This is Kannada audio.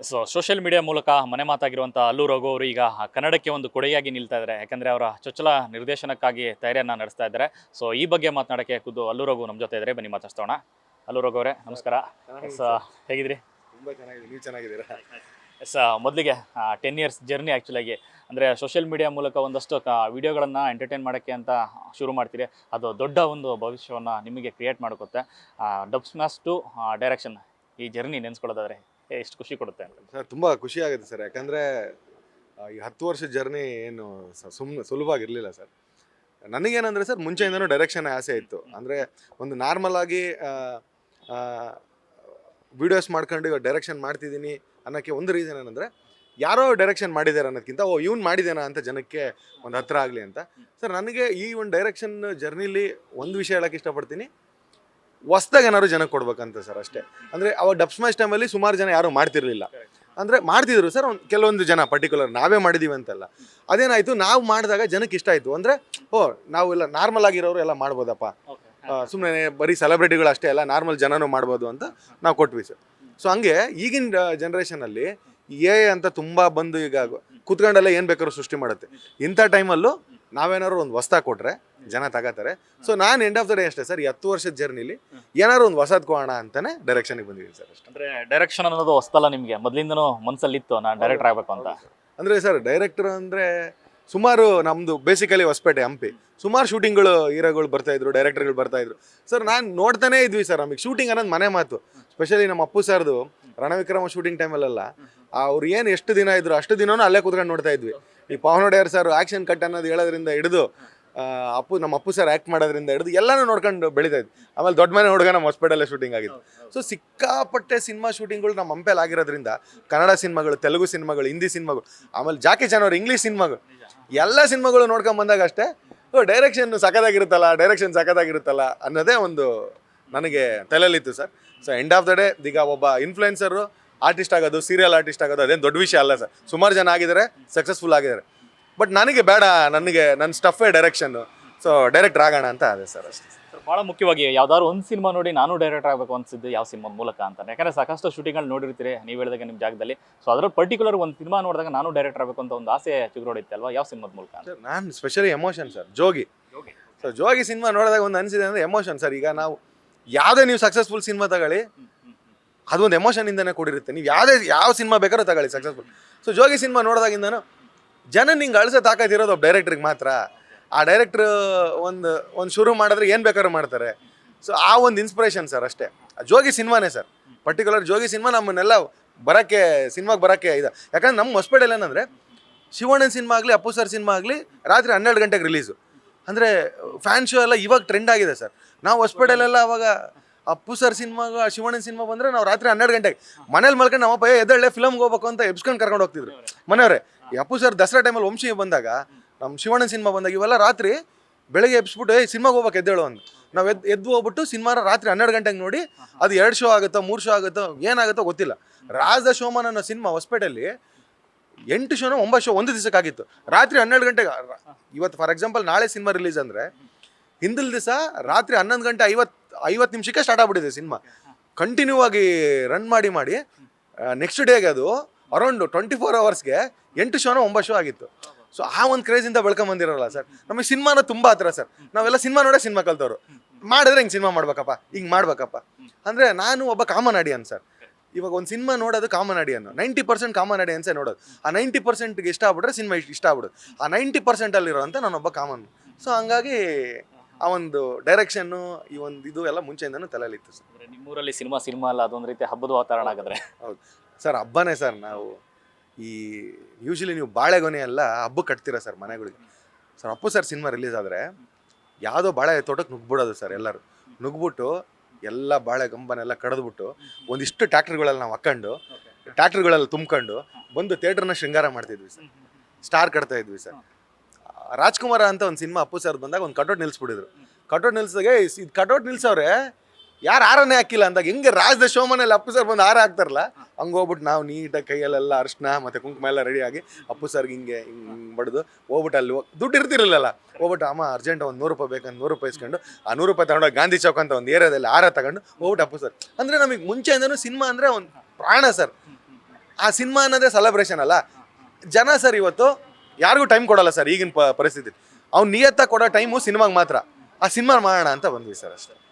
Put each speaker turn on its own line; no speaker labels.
ಸೋಷಿಯಲ್ ಮೀಡಿಯಾ ಮೂಲಕ ಮನೆ ಮಾತಾಗಿರುವಂಥ ಅಲ್ಲು ರಘು ಅವರು ಈಗ ಕನ್ನಡಕ್ಕೆ ಒಂದು ಕೊಡೆಯಾಗಿ ನಿಲ್ತಾ ಇದ್ದಾರೆ. ಯಾಕಂದರೆ ಅವರ ಚೊಚ್ಚಲ ನಿರ್ದೇಶನಕ್ಕಾಗಿ ತಯಾರಿಯನ್ನು ನಡೆಸ್ತಾ ಇದ್ದಾರೆ. ಈ ಬಗ್ಗೆ ಮಾತನಾಡೋಕ್ಕೆ ಖುದ್ದು ಅಲ್ಲು ರಘು ನಮ್ಮ ಜೊತೆ ಇದ್ದಾರೆ. ಬನ್ನಿ ಮಾತಾಡ್ಸೋಣ. ಅಲ್ಲು ರಘು ಅವರೇ ನಮಸ್ಕಾರ. ಹೇಗಿದ್ರಿ?
ತುಂಬ ಚೆನ್ನಾಗಿದೆ, ನೀವು ಚೆನ್ನಾಗಿದ್ದೀರಾ?
ಮೊದಲಿಗೆ 10 ಇಯರ್ಸ್ ಜರ್ನಿ ಆ್ಯಕ್ಚುಲಾಗಿ ಅಂದರೆ ಸೋಷಿಯಲ್ ಮೀಡಿಯಾ ಮೂಲಕ ಒಂದಷ್ಟು ವಿಡಿಯೋಗಳನ್ನು ಎಂಟರ್ಟೈನ್ ಮಾಡೋಕ್ಕೆ ಅಂತ ಶುರು ಮಾಡ್ತೀರಿ. ಅದು ದೊಡ್ಡ ಒಂದು ಭವಿಷ್ಯವನ್ನು ನಿಮಗೆ ಕ್ರಿಯೇಟ್ ಮಾಡುತ್ತೆ. ಡಬ್ ಸ್ಮ್ಯಾಶ್ ಟು ಡೈರೆಕ್ಷನ್ ಈ ಜರ್ನಿ ನೆನೆಸ್ಕೊಳ್ಳೋದಾದರೆ ಎಷ್ಟು ಖುಷಿ ಕೊಡುತ್ತೆ ಅಂತ
ಸರ್? ತುಂಬ ಖುಷಿ ಆಗುತ್ತೆ ಸರ್. ಯಾಕಂದರೆ ಈ 10 ವರ್ಷದ ಜರ್ನಿ ಏನು ಸುಲಭವಾಗಿರಲಿಲ್ಲ ಸರ್. ನನಗೇನಂದರೆ ಸರ್, ಮುಂಚೆಯಿಂದನೂ ಡೈರೆಕ್ಷನ್ ಆಸೆ ಇತ್ತು. ಅಂದರೆ ಒಂದು ನಾರ್ಮಲ್ ಆಗಿ ವೀಡಿಯೋಸ್ ಮಾಡ್ಕೊಂಡು ಇವಾಗ ಡೈರೆಕ್ಷನ್ ಮಾಡ್ತಿದ್ದೀನಿ ಅನ್ನೋಕ್ಕೆ ಒಂದು ರೀಸನ್ ಏನಂದರೆ, ಯಾರೋ ಡೈರೆಕ್ಷನ್ ಮಾಡಿದ್ದಾರೆ ಅನ್ನೋದಕ್ಕಿಂತ ಇವ್ನು ಮಾಡಿದ್ದೇನಾ ಅಂತ ಜನಕ್ಕೆ ಒಂದು ಹತ್ರ ಆಗಲಿ ಅಂತ. ಸರ್, ನನಗೆ ಈ ಒಂದು ಡೈರೆಕ್ಷನ್ ಜರ್ನಿಲಿ ಒಂದು ವಿಷಯ ಹೇಳೋಕ್ಕೆ ಇಷ್ಟಪಡ್ತೀನಿ, ಹೊಸ್ದಾಗಿ ಏನಾದ್ರು ಜನಕ್ಕೆ ಕೊಡ್ಬೇಕಂತ ಸರ್, ಅಷ್ಟೇ. ಅಂದರೆ ಅವಾಗ ಡಬ್ ಸ್ಮ್ಯಾಶ್ ಟೈಮಲ್ಲಿ ಸುಮಾರು ಜನ ಯಾರೂ ಮಾಡ್ತಿರಲಿಲ್ಲ. ಅಂದರೆ ಮಾಡ್ತಿದ್ರು ಸರ್, ಕೆಲವೊಂದು ಜನ ಪರ್ಟಿಕ್ಯುಲರ್, ನಾವೇ ಮಾಡಿದ್ದೀವಿ ಅಂತಲ್ಲ. ಅದೇನಾಯಿತು, ನಾವು ಮಾಡಿದಾಗ ಜನಕ್ಕೆ ಇಷ್ಟ ಆಯಿತು. ಅಂದರೆ ನಾವೆಲ್ಲ ನಾರ್ಮಲ್ ಆಗಿರೋರು ಎಲ್ಲ ಮಾಡ್ಬೋದಪ್ಪ, ಸುಮ್ಮನೆ ಬರೀ ಸೆಲೆಬ್ರಿಟಿಗಳು ಅಷ್ಟೇ ಅಲ್ಲ, ನಾರ್ಮಲ್ ಜನನೂ ಮಾಡ್ಬೋದು ಅಂತ ನಾವು ಕೊಟ್ವಿ ಸರ್. ಸೊ ಹಂಗೆ ಈಗಿನ ಜನ್ರೇಷನಲ್ಲಿ ಅಂತ ತುಂಬ ಬಂದು ಈಗ ಕೂತ್ಕೊಂಡೆಲ್ಲ ಏನು ಬೇಕಾದ್ರೂ ಸೃಷ್ಟಿ ಮಾಡುತ್ತೆ. ಇಂಥ ಟೈಮಲ್ಲೂ ನಾವೇನಾದ್ರು ಒಂದು ಹೊಸ್ದಾಗಿ ಕೊಟ್ಟರೆ ಜನ ತಗೋತಾರೆ. ಸೊ ನಾನು ಎಂಡ್ ಆಫ್ ದ ಡೇ ಅಷ್ಟೇ ಸರ್, ಈ 10 ವರ್ಷದ ಜರ್ನಿಲಿ ಏನಾದ್ರು ಒಂದು ಹೊಸದು ಕೊಡೋಣ ಅಂತಾನೆ ಡೈರೆಕ್ಷನ್ಗೆ ಬಂದಿದ್ದೀನಿ ಸರ್ ಅಷ್ಟೇ.
ಅಂದರೆ ಡೈರೆಕ್ಷನ್ ಅನ್ನೋದು ಹೊಸ್ತಲ್ಲ ನಿಮಗೆ, ಮೊದಲಿಂದನೂ ಮನಸ್ಸಲ್ಲಿತ್ತು ನಾನು ಡೈರೆಕ್ಟರ್ ಆಗಬೇಕು ಅಂತ?
ಅಂದರೆ ಸರ್, ಡೈರೆಕ್ಟರ್ ಅಂದರೆ ಸುಮಾರು ನಮ್ಮದು ಬೇಸಿಕಲಿ ಹೊಸಪೇಟೆ, ಹಂಪಿ, ಸುಮಾರು ಶೂಟಿಂಗ್ಗಳು ಹೀರೋಗಳು ಬರ್ತಾಯಿದ್ರು, ಡೈರೆಕ್ಟರ್ಗಳು ಬರ್ತಾಯಿದ್ರು ಸರ್. ನಾನು ನೋಡ್ತಾನೇ ಇದ್ವಿ ಸರ್. ನಮಗೆ ಶೂಟಿಂಗ್ ಅನ್ನೋದು ಮನೆ ಮಾತು. ಸ್ಪೆಷಲಿ ನಮ್ಮ ಅಪ್ಪು ಸರ್ದು ರಣವಿಕ್ರಮ ಶೂಟಿಂಗ್ ಟೈಮಲ್ಲೆಲ್ಲ ಅವ್ರು ಏನು ಎಷ್ಟು ದಿನ ಇದ್ರು ಅಷ್ಟು ದಿನವೂ ಅಲ್ಲೇ ಕೂತ್ಕೊಂಡು ನೋಡ್ತಾ ಇದ್ವಿ. ಈ Pavan Wadeyar sir action cut ಅನ್ನೋದು ಹೇಳೋದ್ರಿಂದ ಹಿಡಿದು ನಮ್ಮ ಅಪ್ಪು ಸರ್ ಆ್ಯಕ್ಟ್ ಮಾಡೋದ್ರಿಂದ ಹಿಡಿದು ಎಲ್ಲನೂ ನೋಡ್ಕೊಂಡು ಬೆಳೀತಾ ಇದ್ವಿ. ಆಮೇಲೆ ದೊಡ್ಡ ಮನೆ ಹುಡುಗ ನಮ್ಮ ಹಾಸ್ಪಿಟಲ್ಲೇ ಶೂಟಿಂಗ್ ಆಗಿತ್ತು. ಸೊ ಸಿಕ್ಕಾಪಟ್ಟೆ ಸಿನಿಮಾ ಶೂಟಿಂಗ್ಗಳು ನಮ್ಮ ಹಂಪೆಲ್ ಆಗಿರೋದ್ರಿಂದ ಕನ್ನಡ ಸಿನಿಮಾಗಳು, ತೆಲುಗು ಸಿನಿಮಾಗಳು, ಹಿಂದಿ ಸಿನಿಮಾಗಳು, ಆಮೇಲೆ ಜಾಕಿ ಚಾನ್ ಅವ್ರು ಇಂಗ್ಲೀಷ್ ಸಿನಿಮಾಗಳು, ಎಲ್ಲ ಸಿನಿಮಾಗಳು ನೋಡ್ಕೊಂಡು ಬಂದಾಗ ಅಷ್ಟೇ ಡೈರೆಕ್ಷನ್ ಸಖತ್ತಾಗಿರುತ್ತಲ್ಲ ಅನ್ನೋದೇ ಒಂದು ನನಗೆ ತಲೆಯಲ್ಲಿತ್ತು sir. So end of the day ಈಗ ಒಬ್ಬ ಇನ್ಫ್ಲುಯೆನ್ಸರು ಆರ್ಟಿಸ್ಟ್ ಆಗೋದು, ಸೀರಿಯಲ್ ಆರ್ಟಿಸ್ಟ್ ಆಗೋದು ಅದೇನು ದೊಡ್ಡ ವಿಷಯ ಅಲ್ಲ ಸರ್. ಸುಮಾರು ಜನ ಆಗಿದ್ದಾರೆ, ಸಕ್ಸಸ್ಫುಲ್ ಆಗಿದ್ದಾರೆ. ಬಟ್ ನನಗೆ ಬೇಡ, ನನಗೆ ನನ್ನ ಸ್ಟಫೇ ಡೈರೆಕ್ಷನ್ನು. ಸೊ ಡೈರೆಕ್ಟರ್ ಆಗೋಣ ಅಂತ ಅದೇ ಸರ್ ಅಷ್ಟೇ.
ಭಾಳ ಮುಖ್ಯವಾಗಿ ಯಾವ್ದಾದ್ರು ಒಂದು ಸಿನಿಮಾ ನೋಡಿ ನಾನು ಡೈರೆಕ್ಟರ್ ಆಗಬೇಕು ಅನ್ಸಿದ್ದು ಯಾವ ಸಿನಿಮಾ ಮೂಲಕ ಅಂತ? ಯಾಕಂದರೆ ಸಾಕಷ್ಟು ಶೂಟಿಂಗ್ಗಳು ನೋಡಿರ್ತೀರಿ ನೀವು ಹೇಳಿದಾಗ ನಿಮ್ಮ ಜಾಗದಲ್ಲಿ. ಸೊ ಅದ್ರಲ್ಲಿ ಪರ್ಟಿಕ್ಯುಲರ್ ಒಂದು ಸಿನಿಮಾ ನೋಡಿದಾಗ ನಾನು ಡೈರೆಕ್ಟರ್ ಆಗಬೇಕು ಅಂತ ಒಂದು ಆಸೆ ಚಿಗುರೊಡಿತ್ತೆ ಅಲ್ವಾ? ಯಾವ ಸಿನಿಮಾದ ಮೂಲಕ?
ಸರ್, ನಾನು ಸ್ಪೆಷಲಿ ಎಮೋಷನ್ ಸರ್. ಜೋಗಿ ಸರ್, ಜೋಗಿ ಸಿನಿಮಾ ನೋಡಿದಾಗ ಒಂದು ಅನಿಸಿದೆ ಅಂದರೆ ಎಮೋಷನ್ ಸರ್. ಈಗ ನಾವು ಯಾವುದೇ ನೀವು ಸಕ್ಸಸ್ಫುಲ್ ಸಿನಿಮಾ ತಗೊಳ್ಳಿ, ಅದೊಂದು ಎಮೋಷನಿಂದನೇ ಕೂಡಿರುತ್ತೆ. ನೀವು ಯಾವ ಸಿನಿಮಾ ಬೇಕಾದ್ರೂ ತಗೊಳ್ಳಿ ಸಕ್ಸಸ್ಫುಲ್. ಸೊ ಜೋಗಿ ಸಿನಿಮಾ ನೋಡಿದಾಗಿಂದನೂ ಜನ ನಿಂಗೆ ಅಳಿಸೋ ತಾಕತ್ತಿರೋದು ಒಬ್ಬ ಡೈರೆಕ್ಟ್ರಿಗೆ ಮಾತ್ರ. ಆ ಡೈರೆಕ್ಟ್ರ್ ಒಂದು ಶುರು ಮಾಡಿದ್ರೆ ಏನು ಬೇಕಾದ್ರೂ ಮಾಡ್ತಾರೆ. ಸೊ ಆ ಒಂದು ಇನ್ಸ್ಪಿರೇಷನ್ ಸರ್ ಅಷ್ಟೇ. ಜೋಗಿ ಸಿನಿಮಾನೇ ಸರ್, ಪರ್ಟಿಕ್ಯುಲರ್ ಜೋಗಿ ಸಿನಿಮಾ ನಮ್ಮನ್ನೆಲ್ಲ ಸಿನಿಮಾಗೆ ಬರೋಕ್ಕೆ ಇದೆ. ಯಾಕಂದ್ರೆ ನಮ್ಮ ಹೊಸಪೇಟೆಯಲ್ಲಿ ಏನಂದರೆ, ಶಿವಣ್ಣನ ಸಿನಿಮಾ ಆಗಲಿ, ಅಪ್ಪು ಸರ್ ಸಿನಿಮಾ ಆಗಲಿ ರಾತ್ರಿ 12 ಗಂಟೆಗೆ ರಿಲೀಸು. ಅಂದರೆ ಫ್ಯಾನ್ ಶೋ ಎಲ್ಲ ಇವಾಗ ಟ್ರೆಂಡ್ ಆಗಿದೆ ಸರ್. ನಾವು ಹೊಸಪೇಟೆಲೆಲ್ಲ ಅವಾಗ ಅಪ್ಪು ಸರ್ ಸಿನಿಮಾಗ, ಶಿವಣ್ಣನ ಸಿನಿಮಾ ಬಂದರೆ ನಾವು ರಾತ್ರಿ 12 ಗಂಟೆಗೆ ಮನೇಲಿ ಮಲ್ಕೊಂಡು ನಮ್ಮಪ್ಪ ಎದ್ದೇಳೆ ಫಿಲಮ್ಗೆ ಹೋಗ್ಬೇಕು ಅಂತ ಎಬ್ಸ್ಕೊಂಡು ಕರ್ಕೊಂಡು ಹೋಗ್ತಿದ್ರು ಮನೆಯವರೇ. ಈ ಅಪ್ಪು ಸರ್ ದಸರಾ ಟೈಮಲ್ಲಿ ವಂಶಿ ಬಂದಾಗ, ನಮ್ಮ ಶಿವಣ್ಣನ ಸಿನಿಮಾ ಬಂದಾಗ ಇವೆಲ್ಲ ರಾತ್ರಿ ಬೆಳಗ್ಗೆ ಎಬ್ಸ್ಬಿಟ್ಟು ಸಿನಿಮಾಗೆ ಹೋಗ್ಬೇಕು ಎದ್ದೇಳು ಅಂತ ನಾವು ಎದ್ದು ಹೋಗ್ಬಿಟ್ಟು ಸಿನಿಮಾ ರಾತ್ರಿ 12 ಗಂಟೆಗೆ ನೋಡಿ, ಅದು 2 ಶೋ ಆಗುತ್ತೋ 3 ಶೋ ಆಗುತ್ತೋ ಏನಾಗುತ್ತೋ ಗೊತ್ತಿಲ್ಲ. ರಾಜ ಶೋಮನ್ ಅನ್ನೋ ಸಿನಿಮಾ ಹೊಸಪೇಟೆಯಲ್ಲಿ 8 ಶೋನೋ 9 ಶೋ ಒಂದು ದಿವಸಕ್ಕಾಗಿತ್ತು. ರಾತ್ರಿ 12 ಗಂಟೆಗೆ. ಇವತ್ತು ಫಾರ್ ಎಕ್ಸಾಂಪಲ್ ನಾಳೆ ಸಿನಿಮಾ ರಿಲೀಸ್ ಅಂದರೆ ಹಿಂದಿನ ದಿವಸ ರಾತ್ರಿ 11 ಗಂಟೆ 50 ನಿಮಿಷಕ್ಕೆ ಸ್ಟಾರ್ಟ್ ಆಗ್ಬಿಟ್ಟಿದೆ ಸಿನಿಮಾ. ಕಂಟಿನ್ಯೂ ಆಗಿ ರನ್ ಮಾಡಿ ನೆಕ್ಸ್ಟ್ ಡೇಗೆ ಅದು ಅರೌಂಡ್ 24 ಅವರ್ಸ್ಗೆ 8 ಶೋನೋ 9 ಶೋ ಆಗಿತ್ತು. ಸೊ ಆ ಒಂದು ಕ್ರೇಜಿಂದ ಬೆಳ್ಕೊಂಬಂದಿರೋಲ್ಲ ಸರ್. ನಮಗೆ ಸಿನಿಮಾನ ತುಂಬ ಹತ್ರ ಸರ್. ನಾವೆಲ್ಲ ಸಿನಿಮಾ ನೋಡೇ ಸಿನಿಮಾ ಕಲ್ತವ್ರು. ಮಾಡಿದ್ರೆ ಹಿಂಗೆ ಸಿನಿಮಾ ಮಾಡ್ಬೇಕಪ್ಪ, ಹಿಂಗೆ ಮಾಡ್ಬೇಕಪ್ಪ ಅಂದರೆ ನಾನು ಒಬ್ಬ ಕಾಮನ್ ಆಡಿಯನ್ ಸರ್. ಇವಾಗ ಒಂದು ಸಿನಿಮಾ ನೋಡೋದು ಕಾಮನ್ ಆಡಿಯನ್, 90% ಕಾಮನ್ ಆಡಿಯನ್ಸೇ ನೋಡೋದು. ಆ 90%ಗೆ ಇಷ್ಟ ಆಗ್ಬಿಟ್ರೆ ಸಿನಿಮಾ ಇಷ್ಟ ಆಗ್ಬಿಡೋದು. ಆ 90%ಅಲ್ಲಿರೋ ಅಂತ ನಾನೊಬ್ಬ ಕಾಮನ್. ಸೊ ಹಂಗಾಗಿ ಆ ಒಂದು ಡೈರೆಕ್ಷನ್ನು ಈ ಒಂದು ಇದು ಎಲ್ಲ ಮುಂಚೆಯಿಂದನೂ ತಲೆಯಲ್ಲಿತ್ತು ಸರ್.
ನಿಮ್ಮೂರಲ್ಲಿ ಸಿನಿಮಾ ಅಲ್ಲ, ಅದೊಂದು ರೀತಿ ಹಬ್ಬದ ವಾತಾವರಣ ಆಗಿದ್ರೆ?
ಹೌದು ಸರ್, ಹಬ್ಬನೇ ಸರ್. ನಾವು ಈ ಯೂಶ್ವಲಿ ನೀವು ಬಾಳೆಗೊನೆ ಎಲ್ಲ ಹಬ್ಬಕ್ಕೆ ಕಟ್ತೀರ ಸರ್ ಮನೆಗಳಿಗೆ. Sir Appu sir cinema release ಆದರೆ ಯಾವುದೋ ಬಾಳೆ ತೋಟಕ್ಕೆ ನುಗ್ಬಿಡೋದು ಸರ್. ಎಲ್ಲರೂ ನುಗ್ಬಿಟ್ಟು ಎಲ್ಲ ಬಾಳೆ ಗಂಬನೆಲ್ಲ ಕಡಿದ್ಬಿಟ್ಟು ಒಂದಿಷ್ಟು ಟ್ಯಾಕ್ಟ್ರಿಗಳಲ್ಲಿ ನಾವು ಹಾಕ್ಕೊಂಡು ಟ್ಯಾಕ್ಟ್ರಿಗಳೆಲ್ಲ ತುಂಬ್ಕೊಂಡು ಬಂದು ಥಿಯೇಟ್ರನ್ನ ಶೃಂಗಾರ ಮಾಡ್ತಿದ್ವಿ ಸರ್. ಸ್ಟಾರ್ ಕಟ್ತಾ ಇದ್ವಿ ಸರ್. ರಾಜ್ಕುಮಾರ ಅಂತ ಒಂದು ಸಿನಿಮಾ ಅಪ್ಪು ಸರ್ ಬಂದಾಗ ಒಂದು ಕಟೌಟ್ ನಿಲ್ಲಿಸ್ಬಿಟ್ಟಿದ್ರು. ಕಟೌಟ್ ನಿಲ್ಸಿದಾಗೆ ಇದು ಕಟೌಟ್ ನಿಲ್ಸವ್ರೆ ಯಾರು ಹಾರನೇ ಹಾಕಿಲ್ಲ ಅಂದಾಗ, ಹೆಂಗೆ ರಾಜದ ಶೋಮನಲ್ಲಿ ಅಪ್ಪು ಸರ್ ಬಂದು ಹಾರ ಹಾಕ್ತಾರಲ್ಲ ಹಂಗೆ ಹೋಗ್ಬಿಟ್ಟು ನಾವು ನೀಟಾಗಿ ಕೈಯಲ್ಲೆಲ್ಲ ಅರ್ಶಿನ ಮತ್ತು ಕುಂಕುಮ ಎಲ್ಲ ರೆಡಿಯಾಗಿ ಅಪ್ಪು ಸರ್ಗೆ ಹಿಂಗೆ ಬಡ್ದು ಹೋಗ್ಬಿಟ್ಟು ಅಲ್ಲಿ ದುಡ್ಡು ಇರ್ತಿರಲಿಲ್ಲ, ಹೋಗ್ಬಿಟ್ಟು ಅಮ್ಮ ಅರ್ಜೆಂಟ್ ಒಂದು 100 ರೂಪಾಯಿ ಬೇಕಂತ 100 ರೂಪಾಯಿ ಇಸ್ಕೊಂಡು ಆ 100 ರೂಪಾಯಿ ತಗೊಂಡೋಗಿ ಗಾಂಧಿ ಚೌಕ್ ಅಂತ ಒಂದು ಏರಿಯಾದಲ್ಲಿ ಹಾರ ತಗೊಂಡು ಹೋಗ್ಬಿಟ್ಟು ಅಪ್ಪು ಸರ್. ಅಂದರೆ ನಮಗೆ ಮುಂಚೆಯಿಂದನೂ ಸಿನಿಮಾ ಅಂದರೆ ಒಂದು ಪ್ರಾಣ ಸರ್. ಆ ಸಿನಿಮಾ ಅನ್ನೋದೇ ಸೆಲೆಬ್ರೇಷನ್ ಅಲ್ಲ. ಜನ ಸರ್ ಇವತ್ತು ಯಾರಿಗೂ ಟೈಮ್ ಕೊಡಲ್ಲ ಸರ್ ಈಗಿನ ಪರಿಸ್ಥಿತಿ. ಅವ್ನು ನಿಯತ್ತ ಕೊಡೋ ಟೈಮು ಸಿನಿಮಾಗೆ ಮಾತ್ರ. ಆ ಸಿನಿಮಾ ಮಾಡೋಣ ಅಂತ ಬಂದ್ವಿ ಸರ್ ಅಷ್ಟೇ.